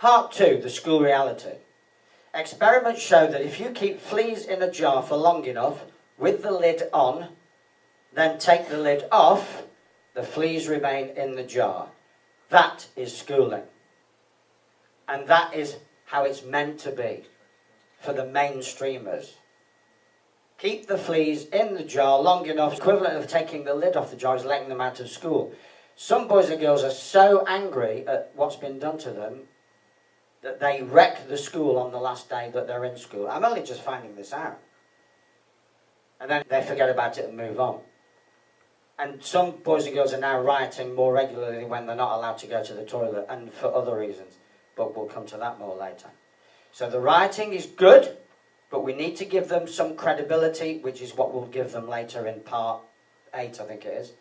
Part 2, the school reality. Experiments show that if you keep fleas in a jar for long enough with the lid on, then take the lid off, the fleas remain in the jar. That is schooling. And that is how it's meant to be for the mainstreamers. Keep the fleas in the jar long enough. The equivalent of taking the lid off the jar is letting them out of school. Some boys and girls are so angry at what's been done to them that they wreck the school on the last day that they're in school. I'm only just finding this out. And then they forget about it and move on. And some boys and girls are now rioting more regularly when they're not allowed to go to the toilet, and for other reasons. But we'll come to that more later. So the rioting is good, but we need to give them some credibility, which is what we'll give them later in part 8, I think it is.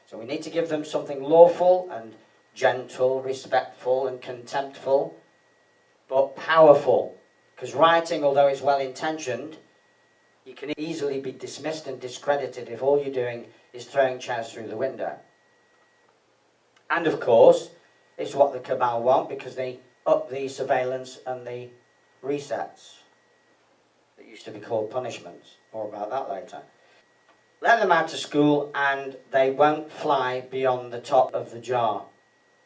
So we need to give them something lawful and gentle, respectful and contemptful, but powerful. Because rioting, although it's well-intentioned, you can easily be dismissed and discredited if all you're doing is throwing chairs through the window. And of course, it's what the cabal want, because they up the surveillance and the resets that used to be called punishments. More about that later. Let them out of school and they won't fly beyond the top of the jar,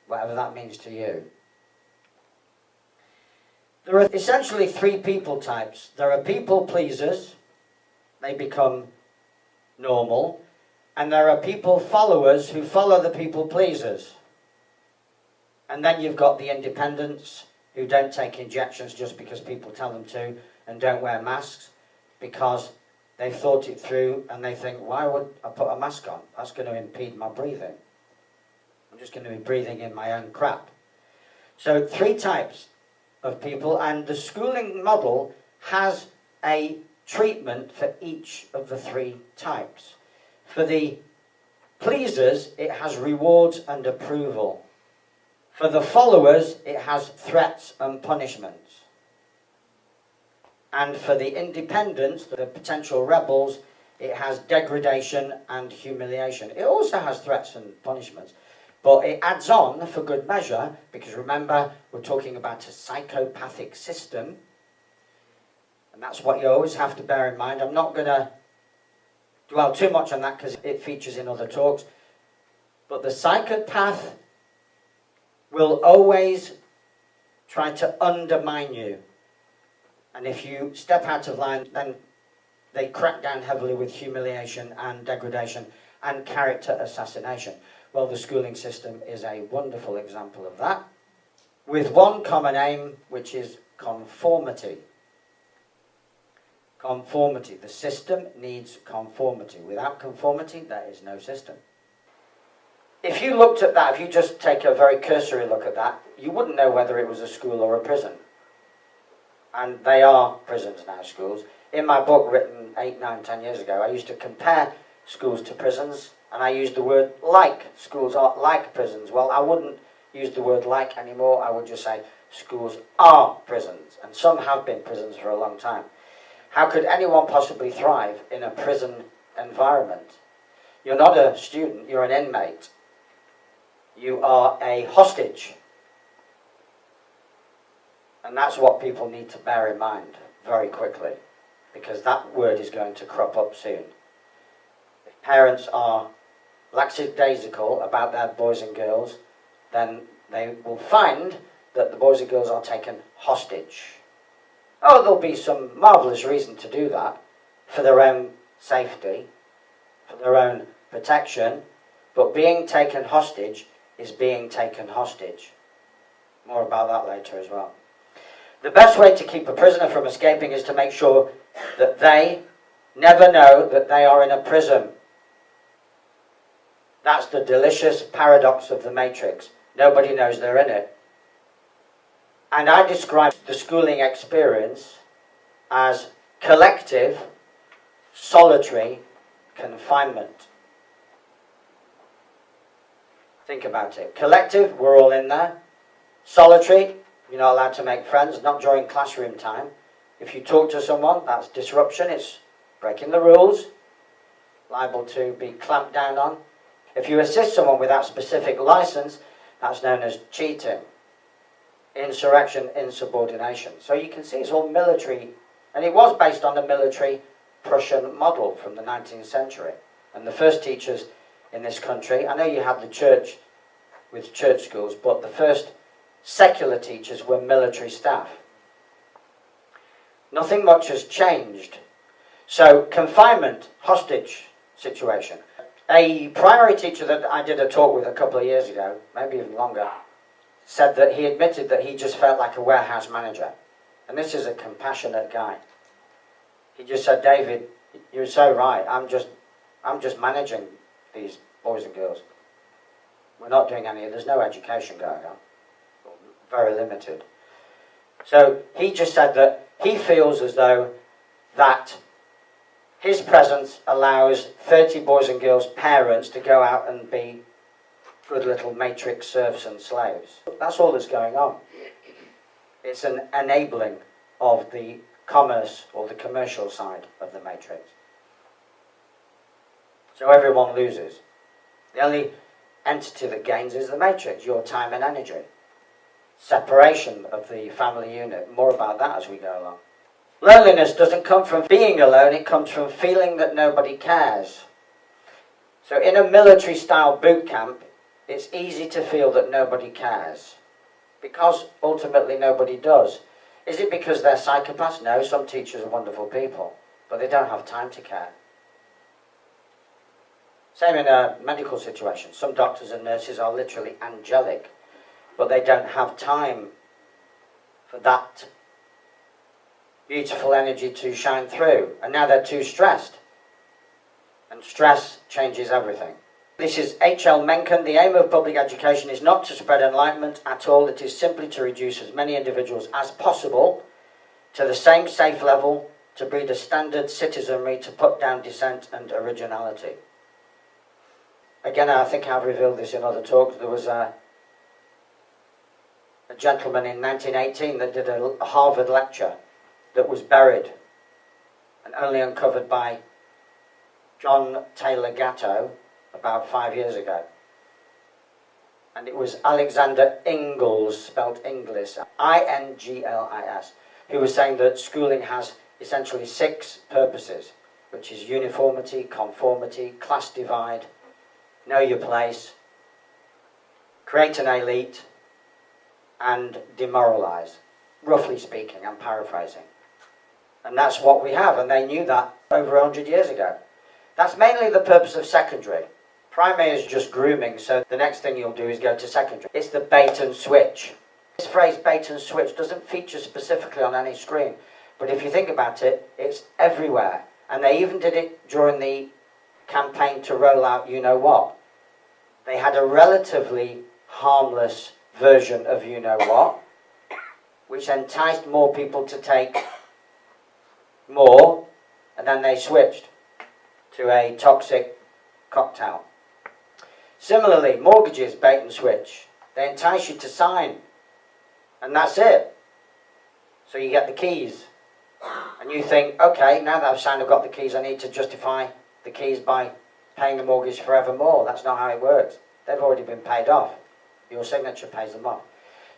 whatever that means to you. There are essentially 3 people types. There are people pleasers, they become normal, and there are people followers who follow the people pleasers. And then you've got the independents who don't take injections just because people tell them to, and don't wear masks because they've thought it through and they think, why would I put a mask on? That's going to impede my breathing. I'm just going to be breathing in my own crap. So 3 types of people, and the schooling model has a treatment for each of the 3 types. For the pleasers, it has rewards and approval. For the followers, it has threats and punishments. And for the independents, the potential rebels, it has degradation and humiliation. It also has threats and punishments. But it adds on for good measure, because remember, we're talking about a psychopathic system. And that's what you always have to bear in mind. I'm not going to dwell too much on that because it features in other talks. But the psychopath will always try to undermine you. And if you step out of line, then they crack down heavily with humiliation and degradation and character assassination. Well, the schooling system is a wonderful example of that, with one common aim, which is conformity. Conformity. The system needs conformity. Without conformity, there is no system. If you looked at that, if you just take a very cursory look at that, you wouldn't know whether it was a school or a prison. And they are prisons now, schools. In my book written 8, 9, 10 years ago, I used to compare schools to prisons, and I used the word like. Schools are like prisons. Well, I wouldn't use the word like anymore. I would just say schools are prisons, and some have been prisons for a long time. How could anyone possibly thrive in a prison environment? You're not a student, you're an inmate. You are a hostage. And that's what people need to bear in mind very quickly, because that word is going to crop up soon. If parents are lackadaisical about their boys and girls, then they will find that the boys and girls are taken hostage. Oh, there'll be some marvellous reason to do that, for their own safety, for their own protection, but being taken hostage is being taken hostage. More about that later as well. The best way to keep a prisoner from escaping is to make sure that they never know that they are in a prison. That's the delicious paradox of the Matrix. Nobody knows they're in it. And I describe the schooling experience as collective, solitary confinement. Think about it. Collective, we're all in there. Solitary, you're not allowed to make friends, not during classroom time. If you talk to someone, that's disruption, it's breaking the rules, liable to be clamped down on. If you assist someone without specific license, that's known as cheating. insurrection, insubordination. So you can see it's all military, and it was based on the military Prussian model from the 19th century. And the first teachers in this country, I know you had the church with church schools, but the first secular teachers were military staff. Nothing much has changed. So confinement, hostage situation. A primary teacher that I did a talk with a couple of years ago, maybe even longer, said that he admitted that he just felt like a warehouse manager. And this is a compassionate guy. He just said, David, you're so right. I'm just managing these boys and girls. We're not doing any, there's no education going on. Very limited. So he just said that he feels as though that his presence allows 30 boys and girls' parents to go out and be good little matrix serfs and slaves. That's all that's going on. It's an enabling of the commerce or the commercial side of the matrix. So everyone loses. The only entity that gains is the matrix, your time and energy. Separation of the family unit. More about that as we go along. Loneliness doesn't come from being alone, it comes from feeling that nobody cares. So in a military-style boot camp, it's easy to feel that nobody cares. Because ultimately nobody does. Is it because they're psychopaths? No, some teachers are wonderful people, but they don't have time to care. Same in a medical situation. Some doctors and nurses are literally angelic, but they don't have time for that beautiful energy to shine through. And now they're too stressed. And stress changes everything. This is H.L. Mencken. The aim of public education is not to spread enlightenment at all. It is simply to reduce as many individuals as possible to the same safe level, to breed a standard citizenry, to put down dissent and originality. Again, I think I've revealed this in other talks. There was a gentleman in 1918 that did a Harvard lecture that was buried and only uncovered by John Taylor Gatto about 5 years ago. And it was Alexander Ingalls, spelled Inglis, I-N-G-L-I-S, who was saying that schooling has essentially 6 purposes, which is uniformity, conformity, class divide, know your place, create an elite, and demoralize. Roughly speaking, I'm paraphrasing. And that's what we have, and they knew that over 100 years ago. That's mainly the purpose of secondary. Primary is just grooming, so the next thing you'll do is go to secondary. It's the bait and switch. This phrase bait and switch doesn't feature specifically on any screen, but if you think about it, it's everywhere. And they even did it during the campaign to roll out you-know-what. They had a relatively harmless version of you-know-what, which enticed more people to take more, and then they switched to a toxic cocktail. Similarly, mortgages, bait and switch. They entice you to sign, and that's it. So you get the keys, and you think, okay, now that I've signed, I've got the keys, I need to justify the keys by paying the mortgage forevermore. That's not how it works. They've already been paid off. Your signature pays them off.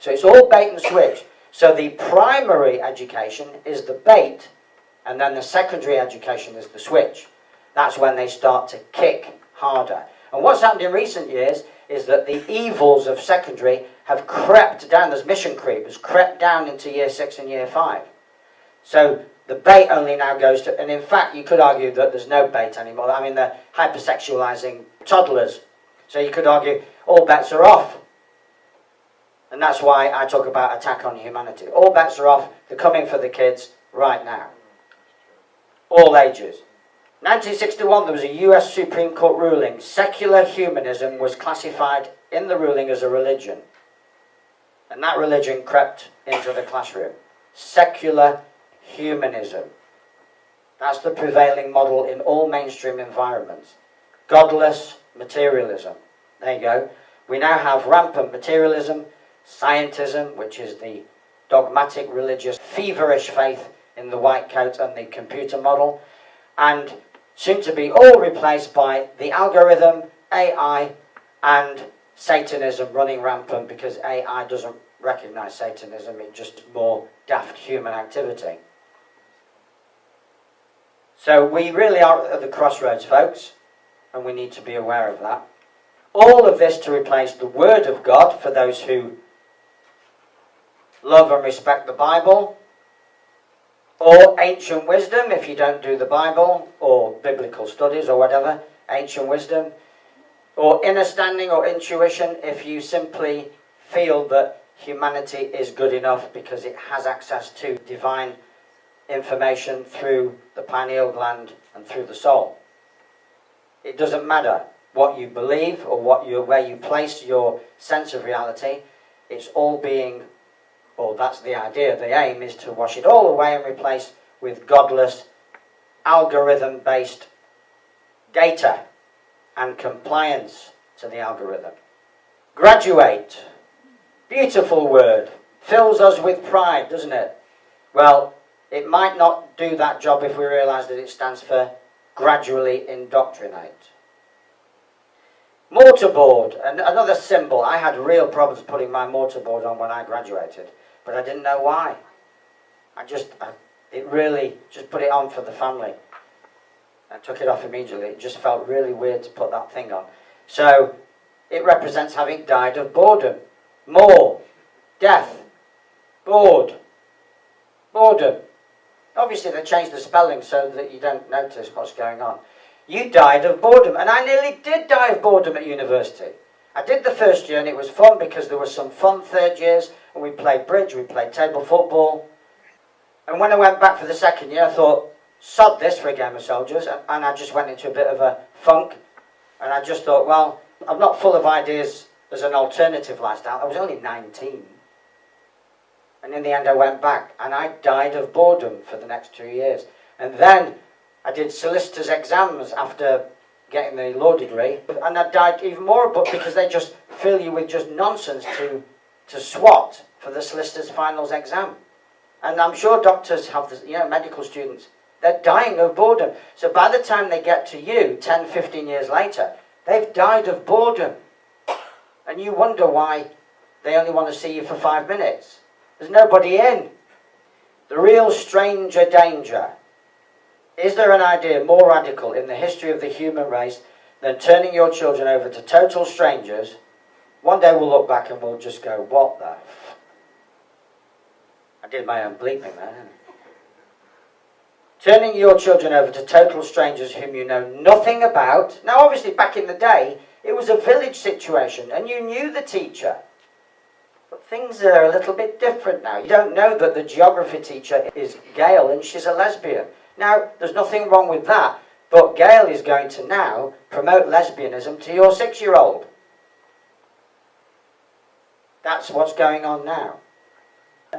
So it's all bait and switch. So the primary education is the bait, and then the secondary education is the switch. That's when they start to kick harder. And what's happened in recent years is that the evils of secondary have crept down. There's mission creep, has crept down into year 6 and year 5. So the bait only now goes to, and in fact you could argue that there's no bait anymore. I mean, they're hypersexualizing toddlers. So you could argue all bets are off. And that's why I talk about attack on humanity. All bets are off. They're coming for the kids right now. All ages. 1961, there was a US Supreme Court ruling. Secular humanism was classified in the ruling as a religion. And that religion crept into the classroom. Secular humanism. That's the prevailing model in all mainstream environments. Godless materialism. There you go. We now have rampant materialism, scientism, which is the dogmatic, religious, feverish faith in the white coat and the computer model, and soon to be all replaced by the algorithm, AI, and Satanism running rampant because AI doesn't recognise Satanism, it's just more daft human activity. So we really are at the crossroads, folks, and we need to be aware of that. All of this to replace the Word of God for those who love and respect the Bible, or ancient wisdom if you don't do the Bible, or biblical studies or whatever, ancient wisdom, or inner standing or intuition if you simply feel that humanity is good enough because it has access to divine information through the pineal gland and through the soul. It doesn't matter what you believe or where you place your sense of reality. It's all being, or that's the idea, the aim is to wash it all away and replace with godless, algorithm-based data and compliance to the algorithm. Graduate. Beautiful word. Fills us with pride, doesn't it? Well, it might not do that job if we realise that it stands for gradually indoctrinate. Mortarboard, another symbol. I had real problems putting my mortarboard on when I graduated, but I didn't know why. It really just put it on for the family. I took it off immediately. It just felt really weird to put that thing on. So it represents having died of boredom. More, death, bored, boredom. Obviously they changed the spelling so that you don't notice what's going on. You died of boredom, and I nearly did die of boredom at university. I did the first year and it was fun because there were some fun third years, and we played bridge, we played table football. And when I went back for the second year I thought, sod this for a game of soldiers, and I just went into a bit of a funk, and I just thought, well, I'm not full of ideas as an alternative lifestyle. I was only 19. And in the end I went back, and I died of boredom for the next 2 years. And then I did solicitor's exams after getting the law degree, and I died even more because they just fill you with just nonsense to swat for the solicitor's finals exam. And I'm sure doctors have this, medical students, they're dying of boredom. So by the time they get to you 10, 15 years later, they've died of boredom. And you wonder why they only want to see you for 5 minutes. There's nobody in. The real stranger danger. Is there an idea more radical in the history of the human race than turning your children over to total strangers? One day we'll look back and we'll just go, what the f... I did my own bleeping there, didn't I? Turning your children over to total strangers whom you know nothing about. Now obviously back in the day it was a village situation and you knew the teacher. But things are a little bit different now. You don't know that the geography teacher is Gail and she's a lesbian. Now, there's nothing wrong with that, but Gail is going to now promote lesbianism to your 6-year-old. That's what's going on now.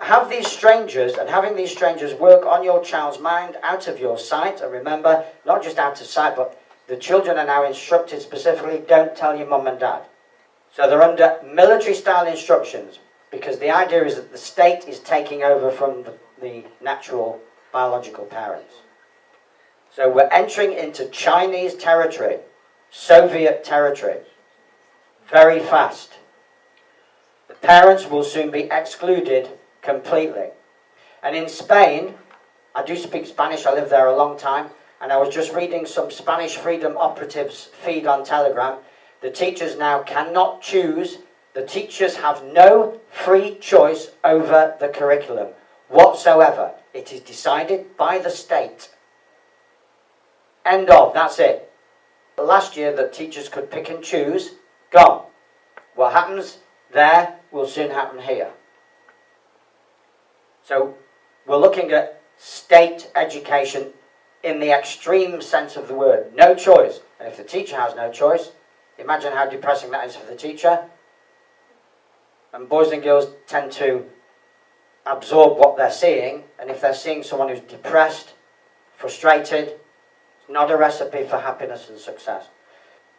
Have these strangers, and having these strangers work on your child's mind out of your sight, and remember, not just out of sight, but the children are now instructed specifically, don't tell your mum and dad. So they're under military-style instructions, because the idea is that the state is taking over from the natural biological parents. So we're entering into Chinese territory, Soviet territory, very fast. The parents will soon be excluded completely. And in Spain, I do speak Spanish, I lived there a long time, and I was just reading some Spanish freedom operatives' feed on Telegram. The teachers now cannot choose. The teachers have no free choice over the curriculum whatsoever. It is decided by the state. End of, that's it. Last year that teachers could pick and choose, gone. What happens there will soon happen here. So we're looking at state education in the extreme sense of the word. No choice. And if the teacher has no choice, imagine how depressing that is for the teacher. And boys and girls tend to absorb what they're seeing, and if they're seeing someone who's depressed, frustrated, it's not a recipe for happiness and success.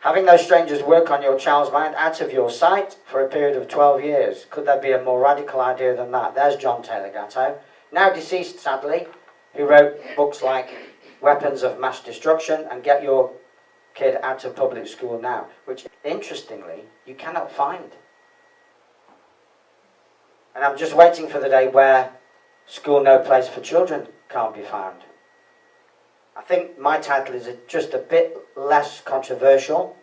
Having those strangers work on your child's mind out of your sight for a period of 12 years. Could there be a more radical idea than that? There's John Taylor Gatto, now deceased sadly, who wrote books like Weapons of Mass Destruction and Get Your Kid Out of Public School Now, which interestingly you cannot find. And I'm just waiting for the day where School No Place for Children can't be found. I think my title is just a bit less controversial,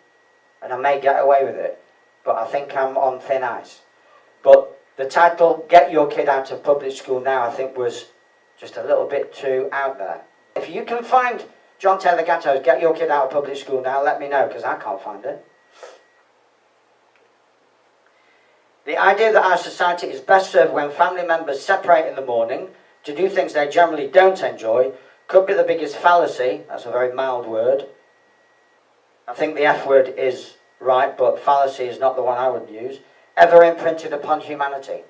and I may get away with it, but I think I'm on thin ice. But the title, Get Your Kid Out of Public School Now, I think was just a little bit too out there. If you can find John Taylor Gatto's Get Your Kid Out of Public School Now, let me know, because I can't find it. The idea that our society is best served when family members separate in the morning to do things they generally don't enjoy could be the biggest fallacy. That's a very mild word. I think the F word is right, but fallacy is not the one I would use. Ever imprinted upon humanity.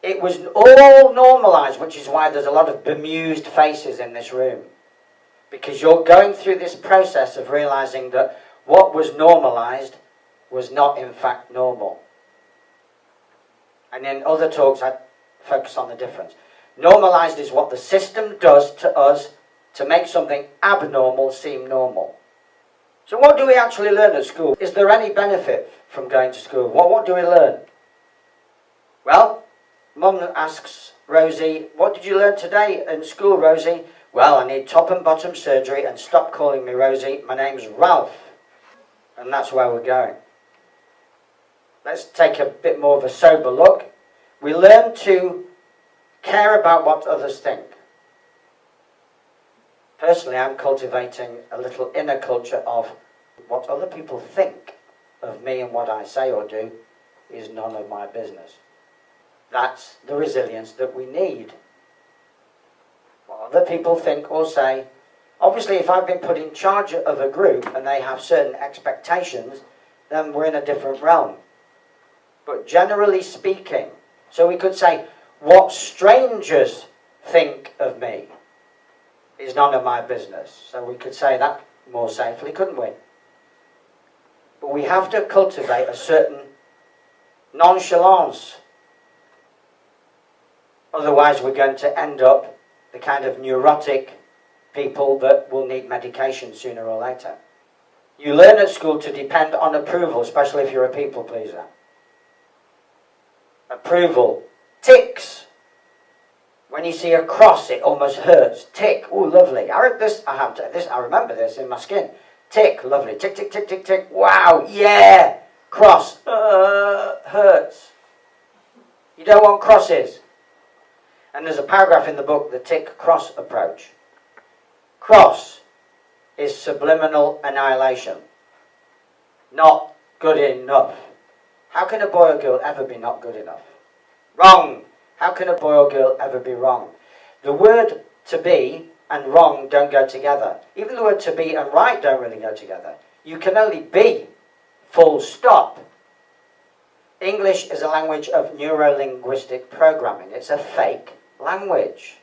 It was all normalised, which is why there's a lot of bemused faces in this room. Because you're going through this process of realising that what was normalised was not in fact normal. And in other talks I focus on the difference. Normalised is what the system does to us to make something abnormal seem normal. So what do we actually learn at school? Is there any benefit from going to school? What do we learn? Well, Mum asks Rosie, what did you learn today in school, Rosie? Well, I need top and bottom surgery, and stop calling me Rosie. My name's Ralph. And that's where we're going. Let's take a bit more of a sober look. We learn to care about what others think. Personally, I'm cultivating a little inner culture of what other people think of me and what I say or do is none of my business. That's the resilience that we need. What other people think or say. Obviously, if I've been put in charge of a group and they have certain expectations, then we're in a different realm. But generally speaking, so we could say, what strangers think of me is none of my business. So we could say that more safely, couldn't we? But we have to cultivate a certain nonchalance. Otherwise we're going to end up the kind of neurotic people that will need medication sooner or later. You learn at school to depend on approval, especially if you're a people pleaser. Approval. Ticks. When you see a cross, it almost hurts. Tick. Oh, lovely. I remember this in my skin. Tick. Lovely. Tick, tick, tick, tick, tick. Wow. Yeah. Cross. Hurts. You don't want crosses. And there's a paragraph in the book, The Tick-Cross Approach. Cross is subliminal annihilation. Not good enough. How can a boy or girl ever be not good enough? Wrong. How can a boy or girl ever be wrong? The word to be and wrong don't go together. Even the word to be and right don't really go together. You can only be, full stop. English is a language of neuro-linguistic programming. It's a fake language.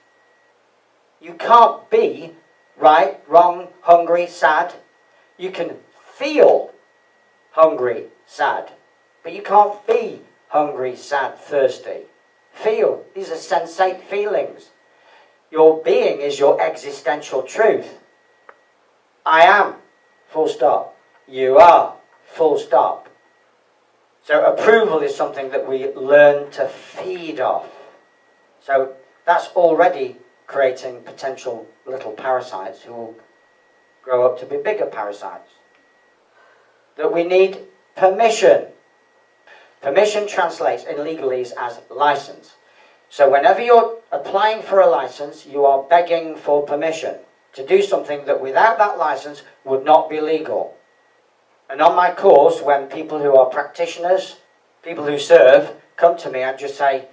You can't be right, wrong, hungry, sad. You can feel hungry, sad. But you can't be hungry, sad, thirsty. Feel. These are sensate feelings. Your being is your existential truth. I am, full stop. You are, full stop. So approval is something that we learn to feed off. So that's already creating potential little parasites who will grow up to be bigger parasites. That we need permission. Permission translates in legalese as license. So whenever you're applying for a license, you are begging for permission to do something that without that license would not be legal. And on my course, when people who are practitioners, people who serve, come to me, I just say,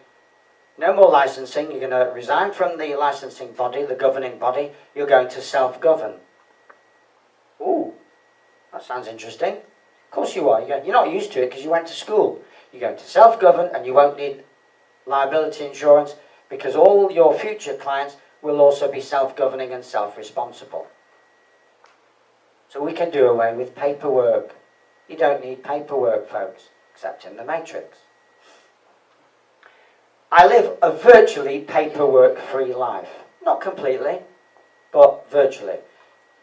no more licensing, you're going to resign from the licensing body, the governing body, you're going to self-govern. Ooh, that sounds interesting. Of course you are. You're not used to it because you went to school. You're going to self-govern and you won't need liability insurance because all your future clients will also be self-governing and self-responsible. So we can do away with paperwork. You don't need paperwork, folks, except in the Matrix. I live a virtually paperwork-free life. Not completely, but virtually.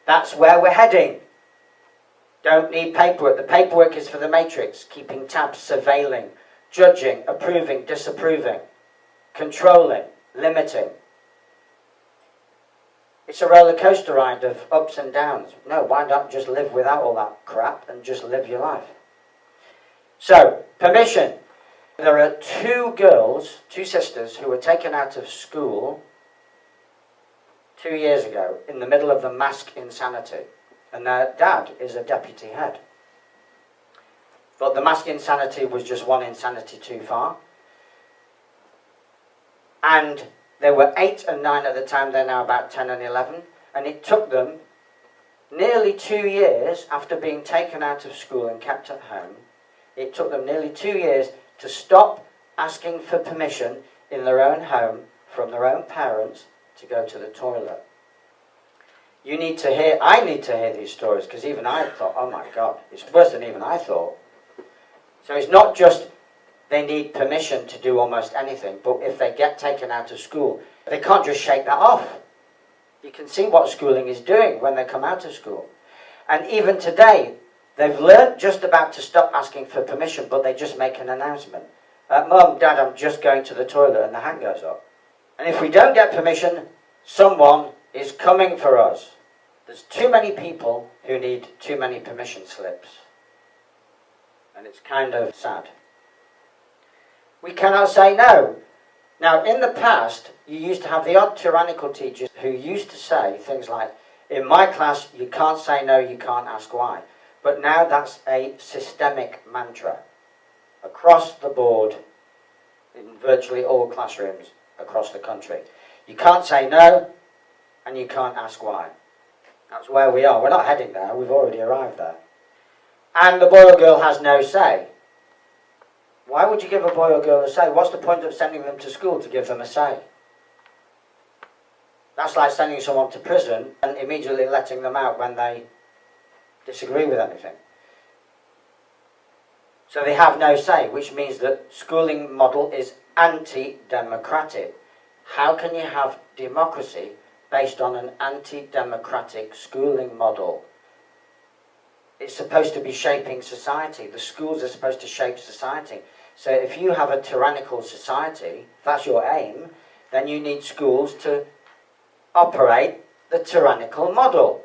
That's where we're heading. Don't need paperwork. The paperwork is for the Matrix, keeping tabs, surveilling, judging, approving, disapproving. controlling, limiting. It's a roller coaster ride of ups and downs. No, why not just live without all that crap and just live your life? So, permission. There are two girls, two sisters, who were taken out of school 2 years ago in the middle of the mask insanity. And their dad is a deputy head. But the mask insanity was just one insanity too far. And they were 8 and 9 at the time, they're now about 10 and 11. And it took them nearly 2 years after being taken out of school and kept at home. It took them nearly 2 years to stop asking for permission in their own home from their own parents to go to the toilet. I need to hear these stories, because even I thought, oh my God, it's worse than even I thought. So it's not just they need permission to do almost anything, but if they get taken out of school, they can't just shake that off. You can see what schooling is doing when they come out of school. And even today, they've learnt just about to stop asking for permission, but they just make an announcement. Mum, Dad, I'm just going to the toilet, and the hand goes up. And if we don't get permission, someone is coming for us. There's too many people who need too many permission slips. And it's kind of sad. We cannot say no. Now, in the past, you used to have the odd tyrannical teachers who used to say things like, in my class, you can't say no, you can't ask why. But now that's a systemic mantra across the board in virtually all classrooms across the country. You can't say no, and you can't ask why. That's where we are. We're not heading there, we've already arrived there. And the boy or girl has no say. Why would you give a boy or girl a say? What's the point of sending them to school to give them a say? That's like sending someone to prison and immediately letting them out when they disagree with anything. So they have no say, which means that schooling model is anti-democratic. How can you have democracy based on an anti-democratic schooling model? It's supposed to be shaping society. The schools are supposed to shape society. So if you have a tyrannical society, if that's your aim, then you need schools to operate the tyrannical model.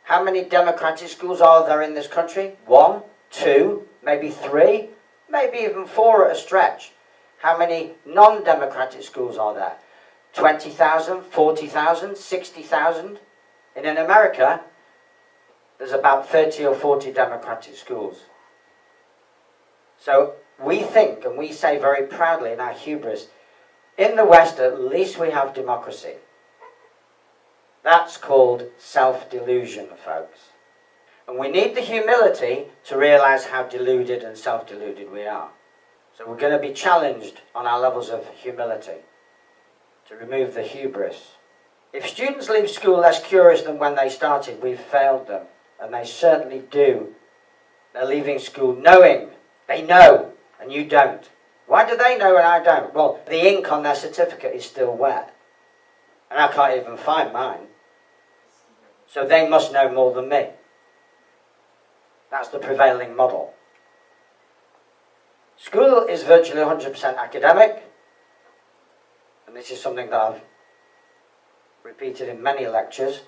How many democratic schools are there in this country? 1, 2, maybe 3, maybe even 4 at a stretch. How many non-democratic schools are there? 20,000, 40,000, 60,000? And in America, there's about 30 or 40 democratic schools. So we think, and we say very proudly in our hubris, in the West at least we have democracy. That's called self-delusion, folks. And we need the humility to realise how deluded and self-deluded we are. So we're going to be challenged on our levels of humility to remove the hubris. If students leave school less curious than when they started, we've failed them. And they certainly do. They're leaving school knowing. They know, and you don't. Why do they know and I don't? Well, the ink on their certificate is still wet. And I can't even find mine. So they must know more than me. That's the prevailing model. School is virtually 100% academic. And this is something that I've repeated in many lectures.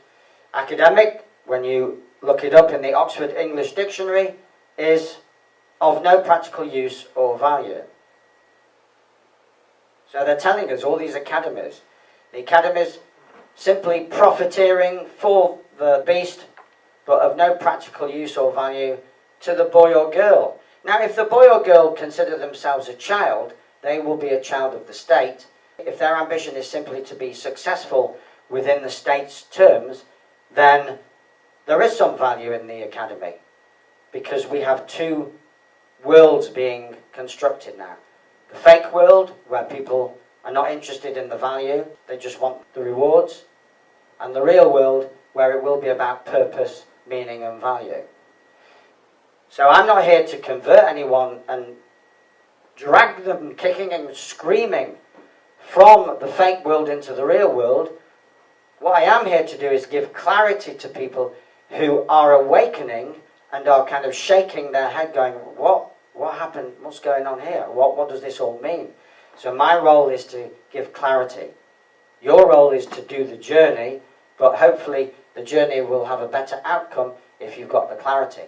Academic, when you look it up in the Oxford English Dictionary, is of no practical use or value. So they're telling us, all these academies, the academies simply profiteering for the beast, but of no practical use or value to the boy or girl. Now, if the boy or girl consider themselves a child, they will be a child of the state. If their ambition is simply to be successful within the state's terms, then there is some value in the academy, because we have two worlds being constructed now. The fake world, where people are not interested in the value, they just want the rewards, and the real world, where it will be about purpose, meaning and value. So I'm not here to convert anyone and drag them kicking and screaming from the fake world into the real world. What I am here to do is give clarity to people who are awakening and are kind of shaking their head going, what happened? What's going on here? What does this all mean? So my role is to give clarity. Your role is to do the journey, but hopefully the journey will have a better outcome if you've got the clarity.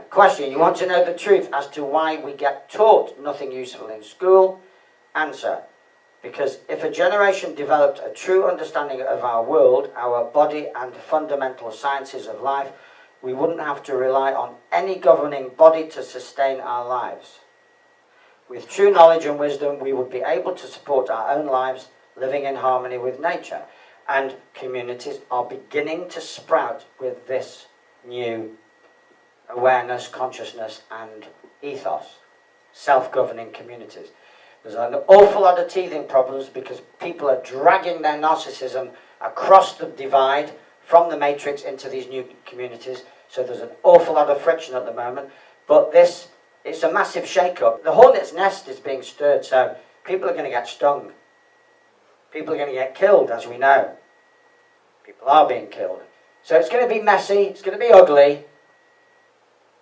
Question, you want to know the truth as to why we get taught nothing useful in school? Answer, because if a generation developed a true understanding of our world, our body and fundamental sciences of life, we wouldn't have to rely on any governing body to sustain our lives. With true knowledge and wisdom, we would be able to support our own lives, living in harmony with nature. And communities are beginning to sprout with this new awareness, consciousness, and ethos. Self-governing communities. There's an awful lot of teething problems because people are dragging their narcissism across the divide from the matrix into these new communities. So there's an awful lot of friction at the moment. But it's a massive shake-up. The hornet's nest is being stirred, so people are going to get stung. People are going to get killed, as we know. People are being killed. So it's going to be messy, it's going to be ugly,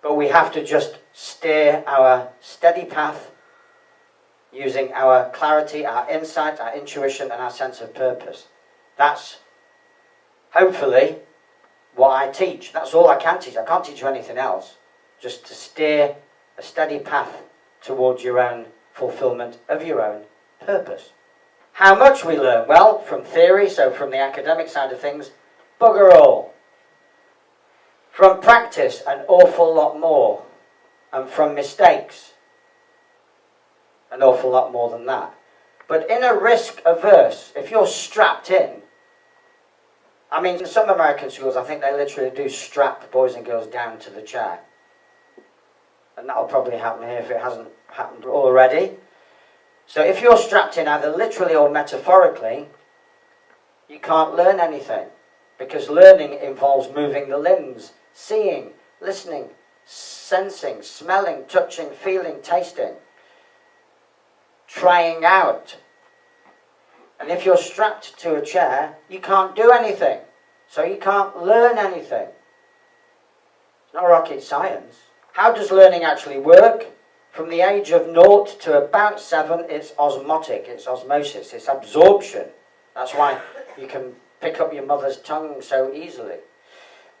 but we have to just steer our steady path using our clarity, our insight, our intuition, and our sense of purpose. That's hopefully what I teach. That's all I can teach. I can't teach you anything else. Just to steer a steady path towards your own fulfillment of your own purpose. How much we learn? Well, from theory, so from the academic side of things, bugger all. From practice, an awful lot more. And from mistakes, an awful lot more than that. But in a risk-averse, if you're strapped in, I mean, in some American schools, I think they literally do strap boys and girls down to the chair. And that'll probably happen here if it hasn't happened already. So if you're strapped in, either literally or metaphorically, you can't learn anything. Because learning involves moving the limbs, seeing, listening, sensing, smelling, touching, feeling, tasting, trying out. And if you're strapped to a chair, you can't do anything. So you can't learn anything. It's not rocket science. How does learning actually work? From the age of 0 to about 7, it's osmotic, it's osmosis, it's absorption. That's why you can pick up your mother's tongue so easily.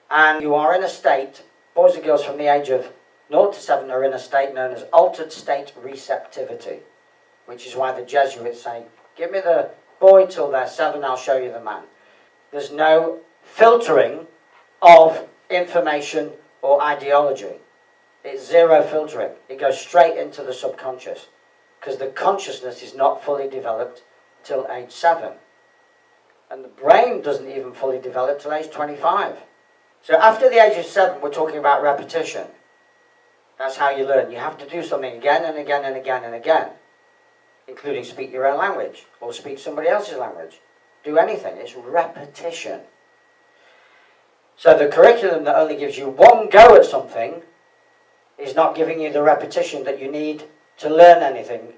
And you are in a state, boys and girls from the age of 0 to 7 are in a state known as altered state receptivity, which is why the Jesuits say, give me the boy till they're 7, I'll show you the man. There's no filtering of information or ideology. It's zero filtering. It goes straight into the subconscious because the consciousness is not fully developed till age 7. And the brain doesn't even fully develop till age 25. So after the age of 7, we're talking about repetition. That's how you learn. You have to do something again and again and again and again, including speak your own language or speak somebody else's language. Do anything. It's repetition. So the curriculum that only gives you one go at something is not giving you the repetition that you need to learn anything,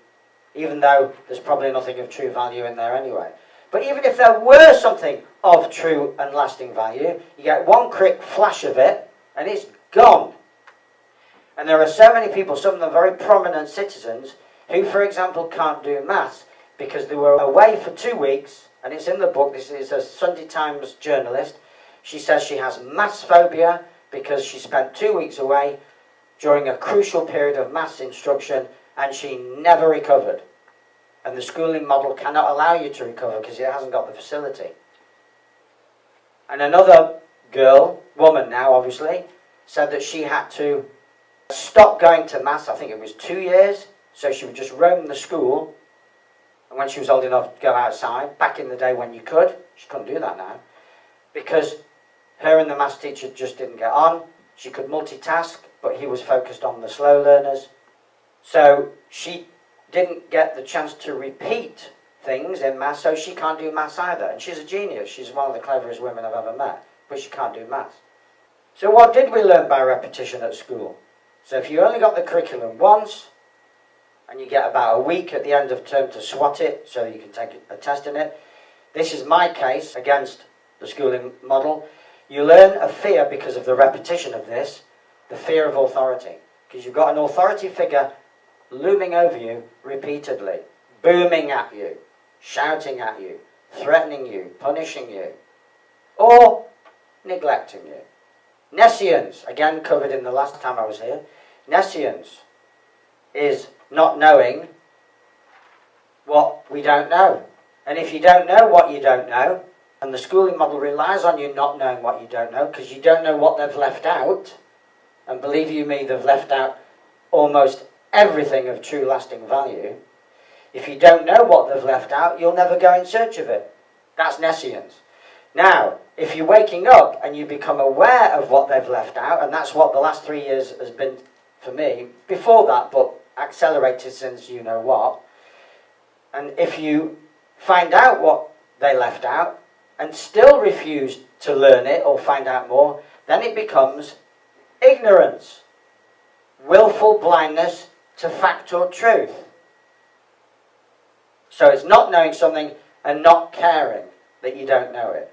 even though there's probably nothing of true value in there anyway. But even if there were something of true and lasting value, you get one quick flash of it, and it's gone. And there are so many people, some of them very prominent citizens, who, for example, can't do maths because they were away for 2 weeks, and it's in the book. This is a Sunday Times journalist. She says she has maths phobia because she spent 2 weeks away during a crucial period of maths instruction, and she never recovered. And the schooling model cannot allow you to recover because it hasn't got the facility. And another girl, woman now obviously, said that she had to stop going to maths, I think it was 2 years, so she would just roam the school, and when she was old enough to go outside, back in the day when you could, she couldn't do that now, because her and the maths teacher just didn't get on. She could multitask, but he was focused on the slow learners. So she didn't get the chance to repeat things in maths, so she can't do maths either. And she's a genius. She's one of the cleverest women I've ever met, but she can't do maths. So what did we learn by repetition at school? So if you only got the curriculum once, and you get about a week at the end of term to swat it, so you can take a test in it. This is my case against the schooling model. You learn a fear because of the repetition of this, the fear of authority. Because you've got an authority figure looming over you repeatedly, booming at you, shouting at you, threatening you, punishing you, or neglecting you. Nescience, again covered in the last time I was here. Nescience is not knowing what we don't know. And if you don't know what you don't know, and the schooling model relies on you not knowing what you don't know, because you don't know what they've left out, and believe you me, they've left out almost everything of true lasting value. If you don't know what they've left out, you'll never go in search of it. That's nescience. Now, if you're waking up and you become aware of what they've left out, and that's what the last 3 years has been for me, before that, but accelerated since you know what, and if you find out what they left out and still refuse to learn it or find out more, then it becomes ignorance, willful blindness to fact or truth. So it's not knowing something and not caring that you don't know it.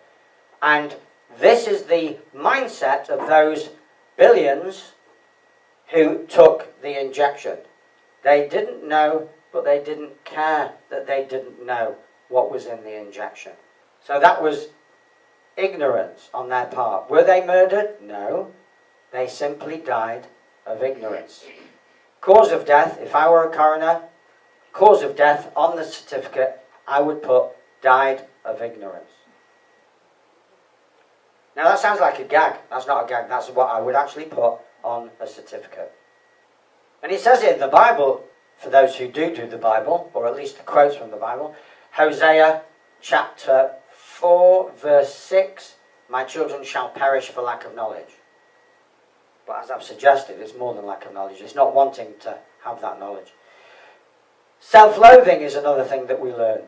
And this is the mindset of those billions who took the injection. They didn't know, but they didn't care that they didn't know what was in the injection. So that was ignorance on their part. Were they murdered? No. They simply died of ignorance. Cause of death, if I were a coroner, cause of death on the certificate, I would put died of ignorance. Now that sounds like a gag. That's not a gag. That's what I would actually put on a certificate. And it says it in the Bible, for those who do the Bible, or at least the quotes from the Bible, Hosea chapter 4 verse 6, my children shall perish for lack of knowledge. But as I've suggested, it's more than lack of knowledge. It's not wanting to have that knowledge. Self-loathing is another thing that we learn.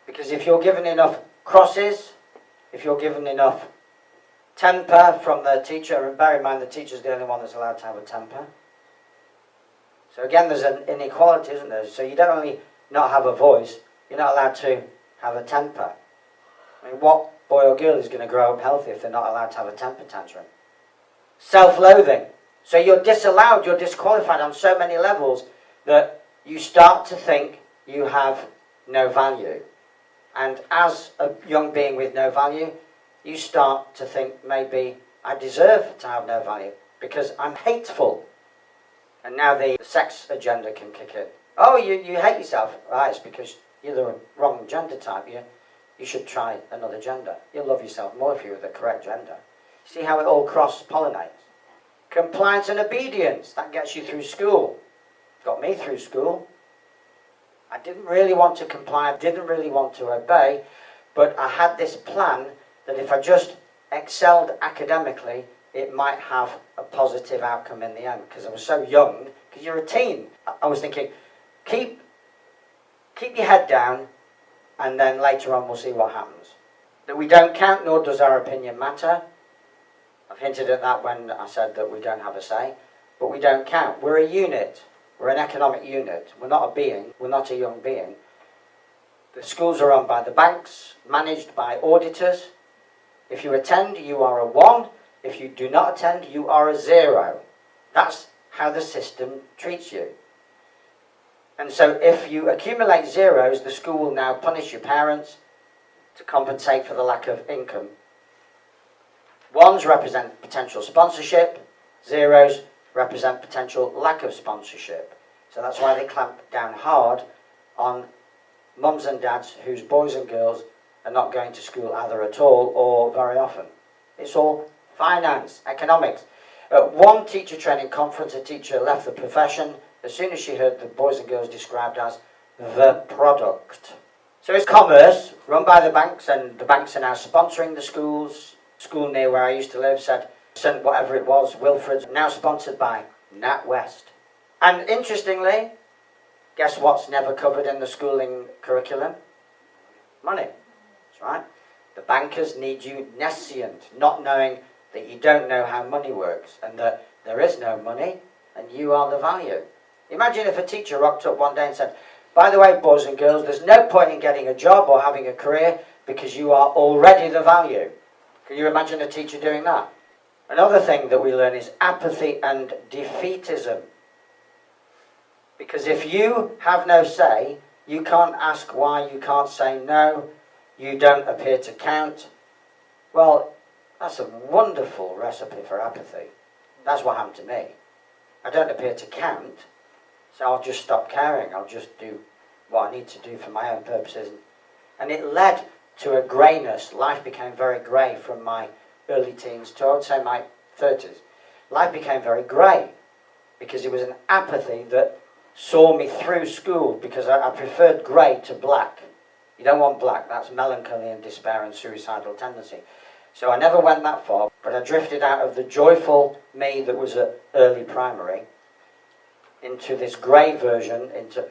Because if you're given enough crosses, if you're given enough temper from the teacher, and bear in mind the teacher's the only one that's allowed to have a temper. So again, there's an inequality, isn't there? So you don't only not have a voice, you're not allowed to have a temper. I mean, what boy or girl is going to grow up healthy if they're not allowed to have a temper tantrum? Self-loathing. So you're disallowed, you're disqualified on so many levels that you start to think you have no value. And as a young being with no value, you start to think maybe I deserve to have no value because I'm hateful. And now the sex agenda can kick in. Oh, you hate yourself. Right, it's because you're the wrong gender type. You should try another gender. You'll love yourself more if you're the correct gender. See how it all cross-pollinates? Compliance and obedience. That gets you through school. Got me through school. I didn't really want to comply. I didn't really want to obey. But I had this plan that if I just excelled academically, it might have a positive outcome in the end. Because I was so young. Because you're a teen. I was thinking, keep your head down, and then later on we'll see what happens. That we don't count, nor does our opinion matter. I've hinted at that when I said that we don't have a say. But we don't count. We're a unit. We're an economic unit. We're not a being. We're not a young being. The schools are run by the banks, managed by auditors. If you attend, you are a 1. If you do not attend, you are a 0. That's how the system treats you. And so if you accumulate zeros, the school will now punish your parents to compensate for the lack of income. 1s represent potential sponsorship. 0s represent potential lack of sponsorship. So that's why they clamp down hard on mums and dads whose boys and girls are not going to school either at all or very often. It's all finance, economics. At one teacher training conference, a teacher left the profession as soon as she heard the boys and girls described as the product. So it's commerce run by the banks, and the banks are now sponsoring the schools. School near where I used to live said, St. whatever it was, Wilfred's, now sponsored by NatWest. And interestingly, guess what's never covered in the schooling curriculum? Money. That's right. The bankers need you nescient, not knowing that you don't know how money works and that there is no money and you are the value. Imagine if a teacher rocked up one day and said, by the way, boys and girls, there's no point in getting a job or having a career because you are already the value. Can you imagine a teacher doing that? Another thing that we learn is apathy and defeatism. Because if you have no say, You can't ask why, you can't say no, you don't appear to count. Well, that's a wonderful recipe for apathy. That's what happened to me. I don't appear to count, so I'll just stop caring. I'll just do what I need to do for my own purposes. And it led to a greyness. Life became very grey from my early teens to, I would say, my 30s. Life became very grey because it was an apathy that saw me through school, because I preferred grey to black. You don't want black, that's melancholy and despair and suicidal tendency. So I never went that far, but I drifted out of the joyful me that was at early primary into this grey version, into,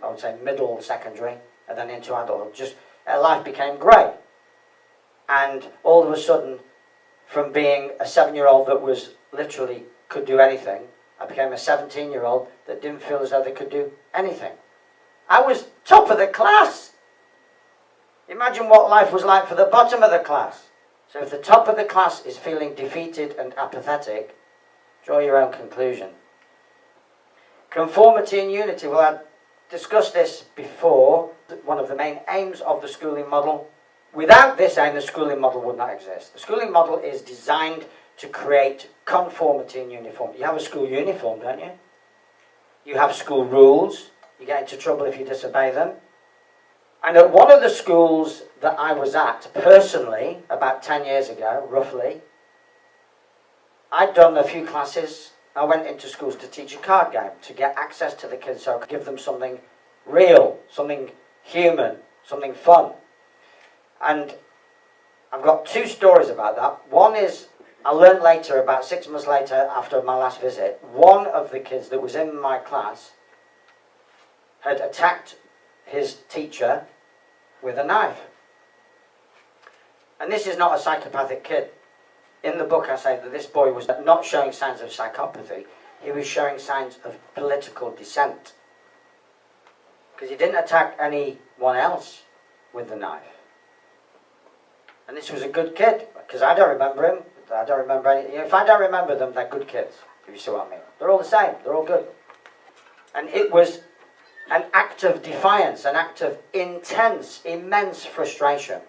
I would say middle secondary, and then into adulthood. Just life became grey. And all of a sudden, from being a 7-year-old that was literally could do anything, I became a 17-year-old that didn't feel as though they could do anything. I was top of the class. Imagine what life was like for the bottom of the class. So if the top of the class is feeling defeated and apathetic, draw your own conclusion. Conformity and unity. Well, I discussed this before. One of the main aims of the schooling model. Without this aim, the schooling model would not exist. The schooling model is designed to create conformity and uniformity. You have a school uniform, don't you? You have school rules. You get into trouble if you disobey them. And at one of the schools that I was at, personally, about 10 years ago, roughly, I'd done a few classes. I went into schools to teach a card game, to get access to the kids so I could give them something real, something human, something fun. And I've got 2 stories about that. One is, I learned later, about 6 months later, after my last visit, one of the kids that was in my class had attacked his teacher with a knife. And this is not a psychopathic kid. In the book I say that this boy was not showing signs of psychopathy, he was showing signs of political dissent. Because he didn't attack anyone else with the knife. And this was a good kid, because I don't remember him. I don't remember anything. If I don't remember them, they're good kids, if you see what I mean. They're all the same, they're all good. And it was an act of defiance, an act of intense, immense frustration.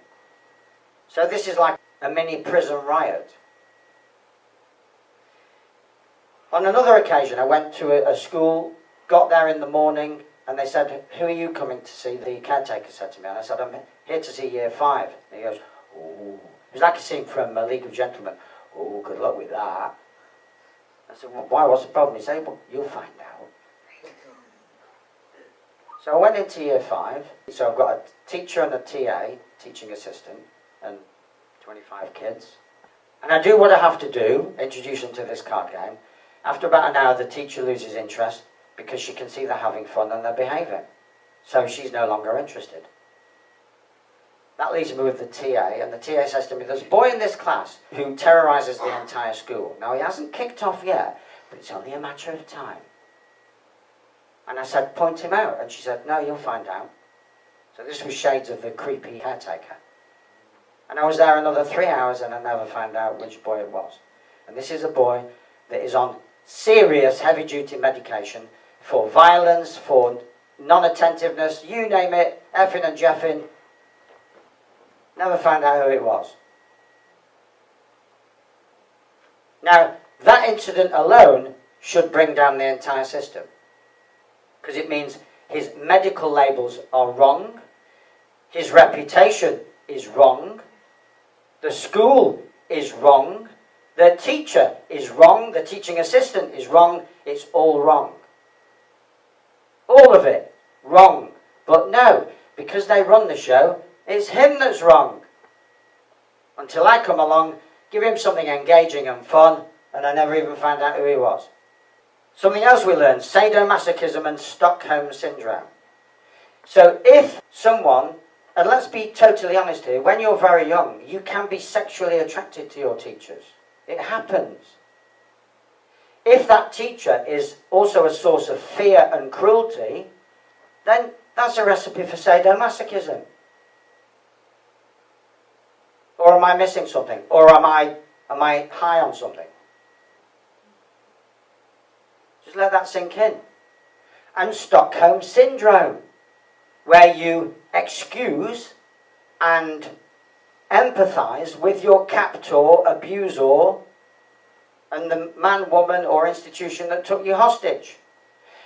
So this is like a mini prison riot. On another occasion, I went to a school, got there in the morning, and they said, "Who are you coming to see?" The caretaker said to me, and I said, "I'm here to see year 5. And he goes, "Oh." It was like a scene from A League of Gentlemen. "Oh, good luck with that." I said, "Well, why, what's the problem?" He said, "Well, you'll find out." So I went into year 5. So I've got a teacher and a TA, teaching assistant, and 25 kids. And I do what I have to do, introduce them to this card game. After about an hour, the teacher loses interest because she can see they're having fun and they're behaving. So she's no longer interested. That leaves me with the TA, and the TA says to me, "There's a boy in this class who terrorises the entire school. Now, he hasn't kicked off yet, but it's only a matter of time." And I said, "Point him out." And she said, "No, you'll find out." So this was shades of the creepy caretaker. And I was there another 3 hours, and I never found out which boy it was. And this is a boy that is on serious heavy-duty medication for violence, for non-attentiveness, you name it, effing and jeffing. Never found out who it was. Now, that incident alone should bring down the entire system. Because it means his medical labels are wrong, his reputation is wrong, the school is wrong, the teacher is wrong, the teaching assistant is wrong, it's all wrong. All of it wrong. But no, because they run the show, it's him that's wrong. Until I come along, give him something engaging and fun, and I never even found out who he was. Something else we learned, sadomasochism and Stockholm syndrome. So if someone, and let's be totally honest here, when you're very young, you can be sexually attracted to your teachers. It happens. If that teacher is also a source of fear and cruelty, then that's a recipe for sadomasochism. Or am I missing something? Or am I high on something? Just let that sink in. And Stockholm syndrome. where you excuse and empathize with your captor, abuser, and the man, woman, or institution that took you hostage.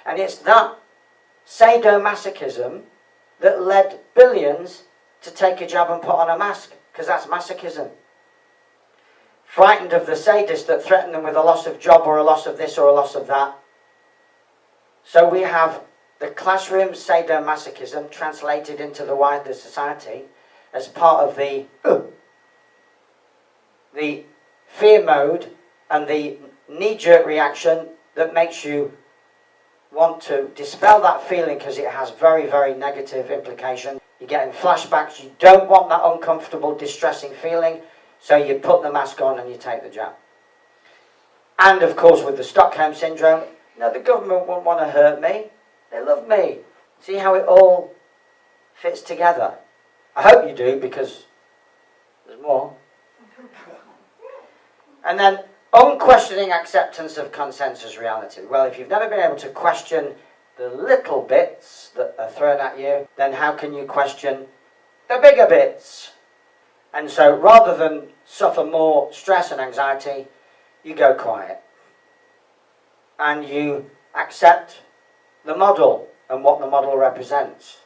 And it's that sadomasochism that led billions to take a jab and put on a mask, because that's masochism. Frightened of the sadist that threatened them with a loss of job or a loss of this or a loss of that. So we have the classroom sadomasochism translated into the wider society as part of the fear mode and the knee-jerk reaction that makes you want to dispel that feeling because it has very, very negative implications. You're getting flashbacks. You don't want that uncomfortable, distressing feeling, so you put the mask on and you take the jab. And of course with the Stockholm syndrome, no, the government won't want to hurt me. They love me. See how it all fits together? I hope you do, because there's more. And then unquestioning acceptance of consensus reality. Well, if you've never been able to question the little bits that are thrown at you, then how can you question the bigger bits? And so rather than suffer more stress and anxiety, you go quiet. And you accept the model and what the model represents.